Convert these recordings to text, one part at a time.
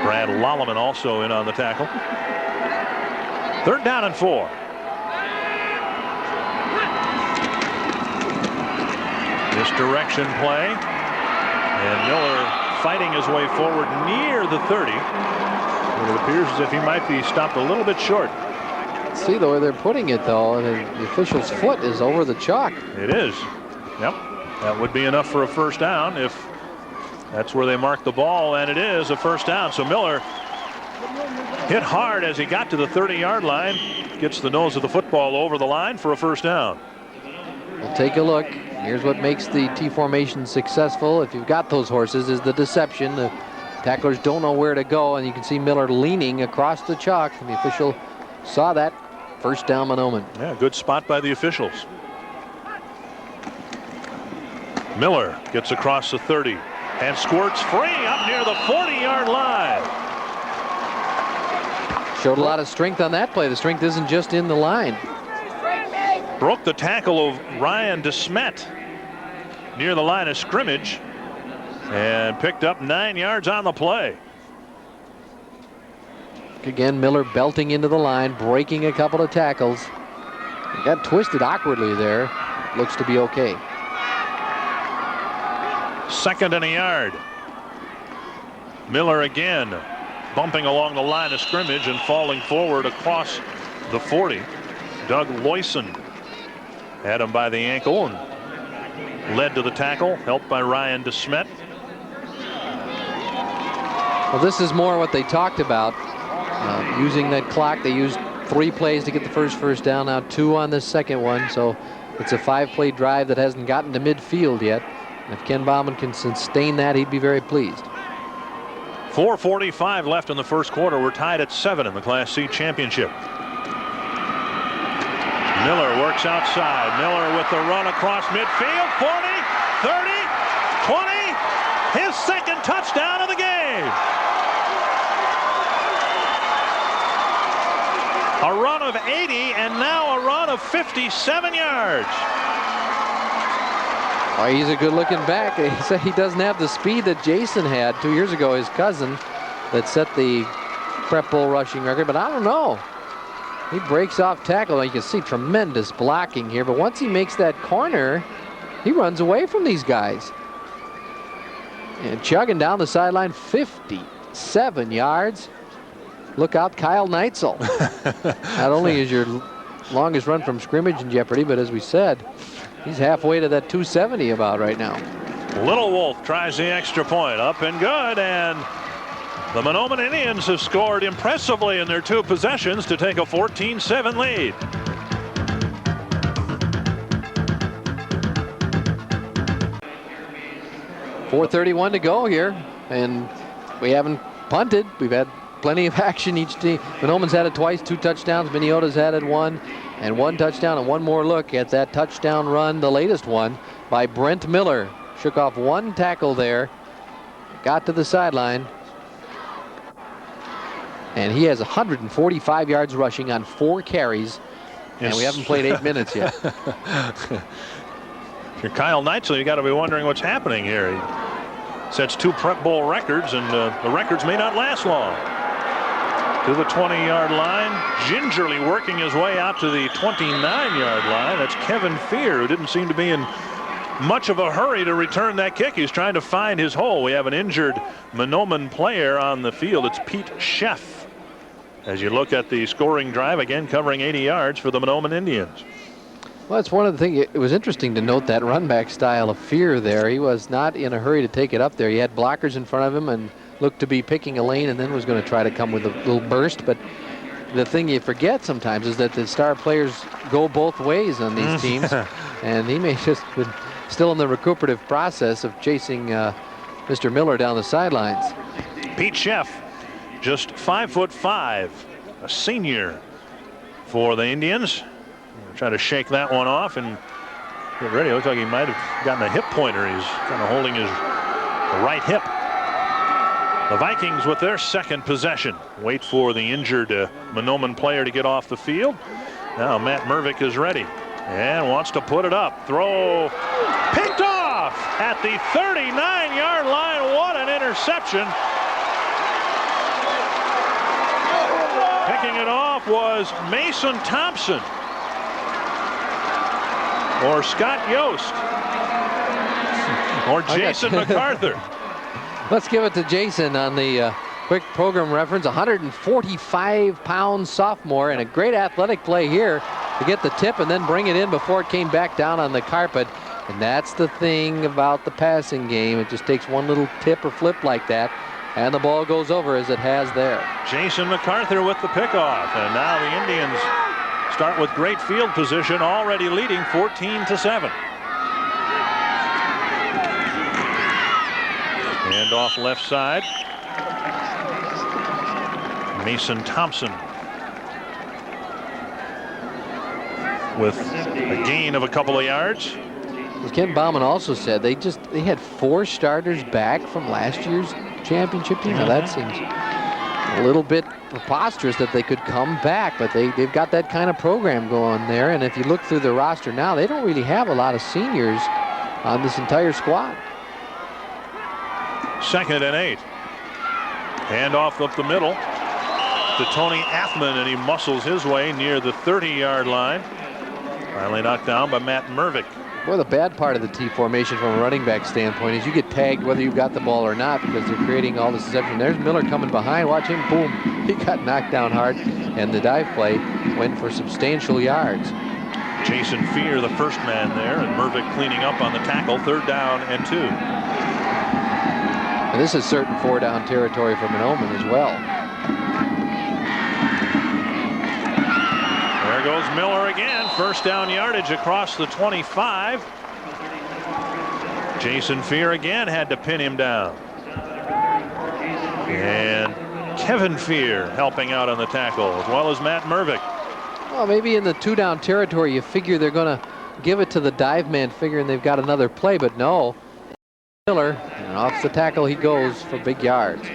Brad Lolleman also in on the tackle. 3rd down and 4. Misdirection play. And Miller fighting his way forward near the 30. And it appears as if he might be stopped a little bit short. See the way they're putting it, though. The official's foot is over the chalk. It is. Yep. That would be enough for a first down if that's where they mark the ball, and it is a first down. So Miller hit hard as he got to the 30-yard line. Gets the nose of the football over the line for a first down. We'll take a look. Here's what makes the T formation successful. If you've got those horses, is the deception. The tacklers don't know where to go, and you can see Miller leaning across the chalk, and the official saw that. First down, Mahnomen. Yeah, good spot by the officials. Miller gets across the 30 and squirts free up near the 40-yard line. Showed a lot of strength on that play. The strength isn't just in the line. Broke the tackle of Ryan DeSmet near the line of scrimmage and picked up 9 yards on the play. Again, Miller belting into the line, breaking a couple of tackles. He got twisted awkwardly there. Looks to be okay. 2nd and a yard. Miller again bumping along the line of scrimmage and falling forward across the 40. Doug Loyson had him by the ankle and led to the tackle, helped by Ryan DeSmet. Well, this is more what they talked about. Using that clock, they used 3 plays to get the first down, now 2 on the second one. So it's a 5-play drive that hasn't gotten to midfield yet. And if Ken Bauman can sustain that, he'd be very pleased. 4:45 left in the first quarter. We're tied at 7 in the Class C championship. Miller works outside. Miller with the run across midfield. 40, 30, 20. His second touchdown of the game. A run of 80 and now a run of 57 yards. Oh, he's a good-looking back. He said he doesn't have the speed that Jason had 2 years ago, his cousin, that set the prep bowl rushing record. But I don't know. He breaks off tackle. You can see tremendous blocking here. But once he makes that corner, he runs away from these guys. And chugging down the sideline, 57 yards. Look out, Kyle Neitzel. Not only is your longest run from scrimmage in jeopardy, but as we said, he's halfway to that 270 about right now. Little Wolf tries the extra point. Up and good. And the Mahnomen Indians have scored impressively in their 2 possessions to take a 14-7 lead. .431 to go here, and we haven't punted. We've had plenty of action each team. Mahnomen's had it twice, 2 touchdowns. Minneota's had it 1, and 1 touchdown, and one more look at that touchdown run, the latest one, by Brent Miller. Shook off 1 tackle there, got to the sideline, and he has 145 yards rushing on 4 carries, and we haven't played 8 minutes yet. If you're Kyle Neitzel, you got to be wondering what's happening here. He sets 2 Prep Bowl records, and the records may not last long. To the 20-yard line, gingerly working his way out to the 29-yard line. That's Kevin Fear, who didn't seem to be in much of a hurry to return that kick. He's trying to find his hole. We have an injured Mahnomen player on the field. It's Pete Sheff. As you look at the scoring drive, again covering 80 yards for the Mahnomen Indians. Well, it's one of the things. It was interesting to note that run back style of Fear there. He was not in a hurry to take it up there. He had blockers in front of him and looked to be picking a lane, and then was going to try to come with a little burst. But the thing you forget sometimes is that the star players go both ways on these teams, and he may just been still in the recuperative process of chasing Mr. Miller down the sidelines. Pete Sheff, just 5'5", a senior for the Indians. Trying to shake that one off and get ready. Looks like he might have gotten a hip pointer. He's kind of holding his right hip. The Vikings with their 2nd possession. Wait for the injured Mahnomen player to get off the field. Now Matt Mervick is ready and wants to put it up. Throw picked off at the 39-yard line. What an interception. Picking it off was Mason Thompson or Scott Yost or Jason MacArthur. Let's give it to Jason on the quick program reference. 145-pound sophomore, and a great athletic play here to get the tip and then bring it in before it came back down on the carpet. And that's the thing about the passing game. It just takes one little tip or flip like that, and the ball goes over as it has there. Jason MacArthur with the pickoff, and now the Indians start with great field position, already leading 14-7. And off left side, Mason Thompson with a gain of a couple of yards. As Ken Bauman also said, they had 4 starters back from last year's championship team. Now that seems a little bit preposterous that they could come back, but they've got that kind of program going there. And if you look through the roster now, they don't really have a lot of seniors on this entire squad. 2nd and 8. Handoff up the middle to Tony Athman, and he muscles his way near the 30-yard line. Finally knocked down by Matt Mervick. Well, the bad part of the T formation from a running back standpoint is you get tagged whether you've got the ball or not, because they're creating all this deception. There's Miller coming behind. Watch him. Boom. He got knocked down hard, and the dive play went for substantial yards. Jason Fear, the first man there, and Mervick cleaning up on the tackle. 3rd down and 2. And this is certain 4-down territory for Mahnomen as well. There goes Miller again. 1st down yardage across the 25. Jason Fear again had to pin him down. And Kevin Fear helping out on the tackle, as well as Matt Mervick. Well, maybe in the 2-down territory you figure they're going to give it to the dive man, figuring they've got another play, but no. Miller, and off the tackle he goes for big yards.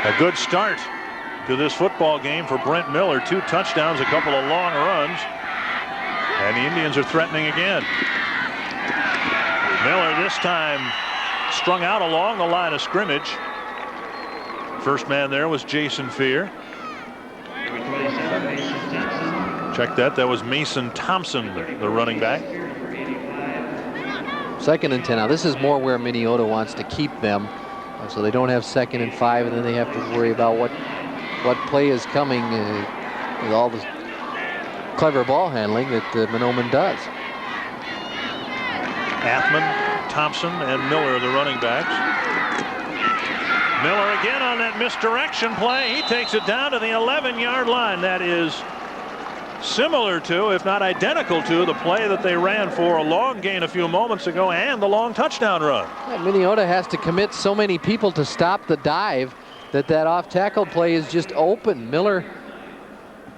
A good start to this football game for Brent Miller. 2 touchdowns, a couple of long runs, and the Indians are threatening again. Miller this time strung out along the line of scrimmage. First man there was Jason Fear. Check that. That was Mason Thompson, the running back. 2nd and 10. Now this is more where Minneota wants to keep them, so they don't have 2nd and 5, and then they have to worry about what play is coming with all the clever ball handling that Mahnomen does. Athman, Thompson, and Miller, the running backs. Miller again on that misdirection play. He takes it down to the 11-yard line. That is similar to, if not identical to, the play that they ran for a long gain a few moments ago and the long touchdown run. Yeah, Minneota has to commit so many people to stop the dive that off-tackle play is just open. Miller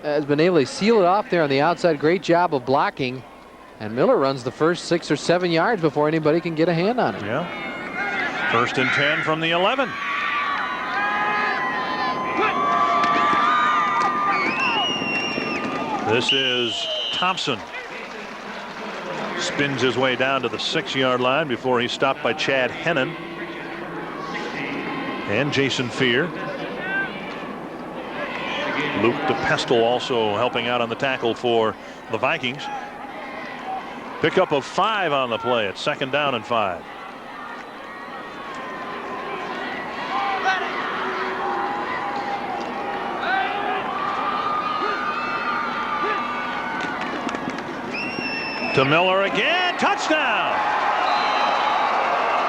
has been able to seal it off there on the outside. Great job of blocking. And Miller runs the first 6 or 7 yards before anybody can get a hand on it. Yeah. 1st and 10 from the 11. This is Thompson. Spins his way down to the 6-yard line before he's stopped by Chad Hennon and Jason Fear. Luke DePestel also helping out on the tackle for the Vikings. Pickup of 5 on the play. It's 2nd down and 5. To Miller again. Touchdown.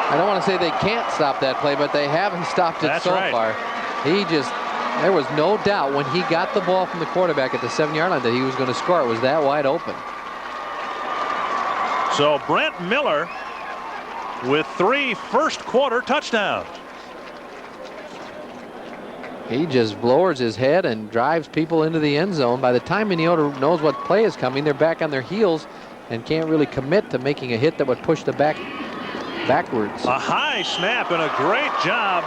I don't want to say they can't stop that play, but they haven't stopped it so far. There was no doubt when he got the ball from the quarterback at the 7-yard line that he was going to score. It was that wide open. So Brent Miller with 3 first-quarter touchdowns. He just lowers his head and drives people into the end zone. By the time Minneota knows what play is coming, they're back on their heels and can't really commit to making a hit that would push the backwards. A high snap and a great job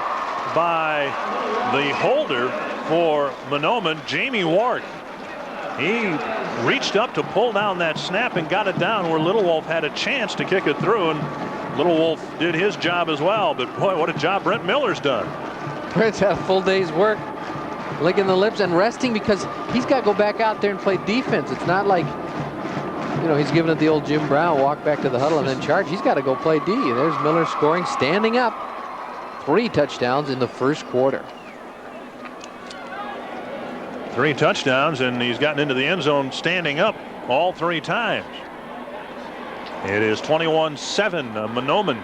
by the holder for Mahnomen, Jamie Ward. He reached up to pull down that snap and got it down where Little Wolf had a chance to kick it through, and Little Wolf did his job as well, but boy, what a job Brent Miller's done. Brent's had a full day's work, licking the lips and resting because he's got to go back out there and play defense. It's not like, you know, he's giving it the old Jim Brown, walk back to the huddle and then charge. He's got to go play D. There's Miller scoring, standing up. 3 touchdowns in the first quarter. 3 touchdowns, and he's gotten into the end zone standing up all 3 times. It is 21-7, Mahnomen.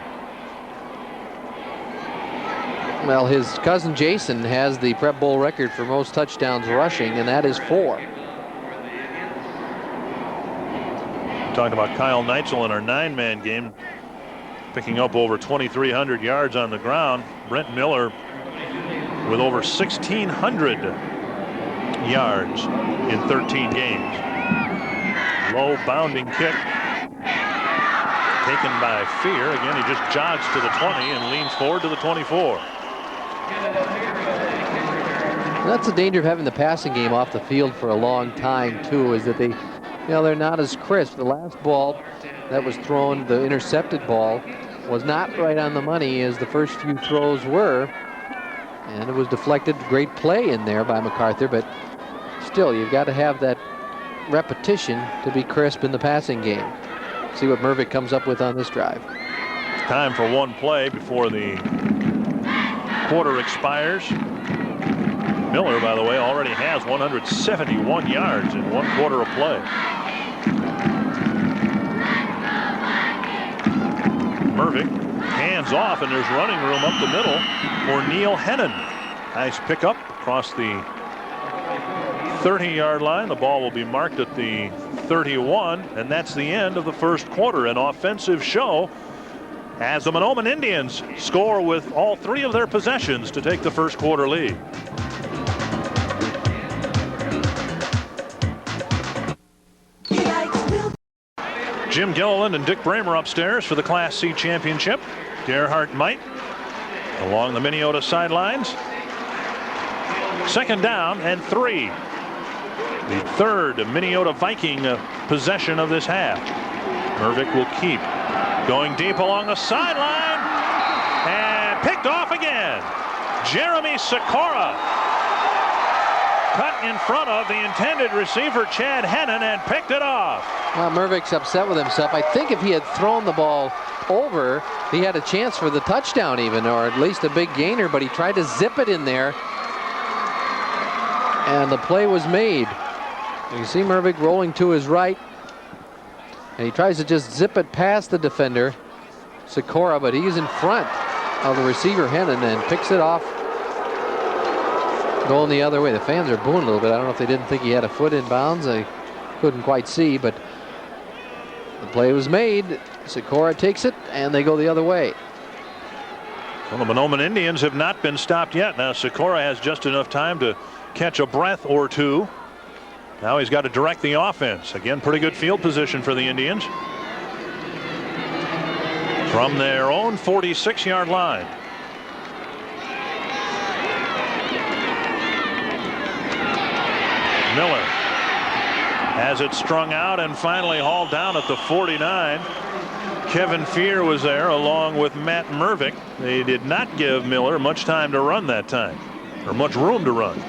Well, his cousin Jason has the Prep Bowl record for most touchdowns rushing, and that is 4. Talking about Kyle Neitzel in our 9-man game, picking up over 2,300 yards on the ground. Brent Miller with over 1,600 yards in 13 games. Low bounding kick taken by Fear. Again, he just jogs to the 20 and leans forward to the 24. That's the danger of having the passing game off the field for a long time too, is that they, you know, they're not as crisp. The last ball that was thrown, the intercepted ball, was not right on the money as the first few throws were, and it was deflected. Great play in there by MacArthur, but still, you've got to have that repetition to be crisp in the passing game. See what Mervick comes up with on this drive. Time for one play before the quarter expires. Miller, by the way, already has 171 yards in 1 quarter of play. Mervick hands off, and there's running room up the middle for Neil Hennon. Nice pickup across the 30-yard line. The ball will be marked at the 31, and that's the end of the first quarter. An offensive show as the Mahnomen Indians score with all 3 of their possessions to take the first quarter lead. Jim Gilliland and Dick Bramer upstairs for the Class C championship. Gerhard Might along the Minneota sidelines. 2nd down and 3. The 3rd Minneota Viking possession of this half. Mervick will keep going deep along the sideline and picked off again. Jeremy Sikora cut in front of the intended receiver Chad Hennon and picked it off. Well, Mervick's upset with himself. I think if he had thrown the ball over, he had a chance for the touchdown even, or at least a big gainer, but he tried to zip it in there, and the play was made. You see Mervick rolling to his right, and he tries to just zip it past the defender, Sikora, but he's in front of the receiver Hennon and picks it off, going the other way. The fans are booing a little bit. I don't know if they didn't think he had a foot in bounds. I couldn't quite see, but the play was made. Sikora takes it, and they go the other way. Well, the Mahnomen Indians have not been stopped yet. Now Sikora has just enough time to catch a breath or two. Now he's got to direct the offense. Again, pretty good field position for the Indians. From their own 46-yard line. Miller has it strung out and finally hauled down at the 49. Kevin Fear was there along with Matt Mervick. They did not give Miller much time to run that time, or much room to run.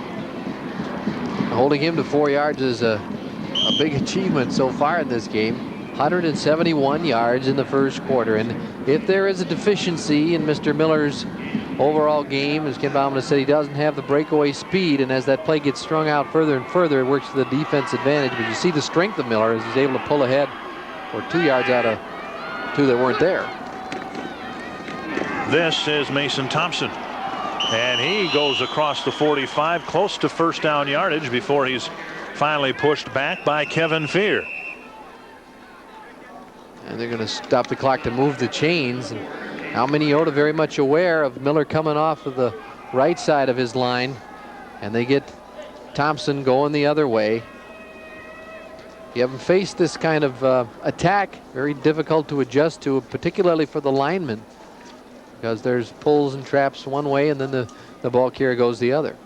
Holding him to 4 yards is a big achievement so far in this game. 171 yards in the first quarter, and if there is a deficiency in Mr. Miller's overall game, as Ken Bauman said, he doesn't have the breakaway speed, and as that play gets strung out further and further, it works to the defense advantage. But you see the strength of Miller as he's able to pull ahead for 2 yards out of 2 that weren't there. This is Mason Thompson, and he goes across the 45, close to first down yardage before he's finally pushed back by Kevin Fear. And they're going to stop the clock to move the chains. And now Minneota very much aware of Miller coming off of the right side of his line, and they get Thompson going the other way. You haven't faced this kind of attack, very difficult to adjust to, particularly for the linemen, because there's pulls and traps one way and then the ball carrier goes the other.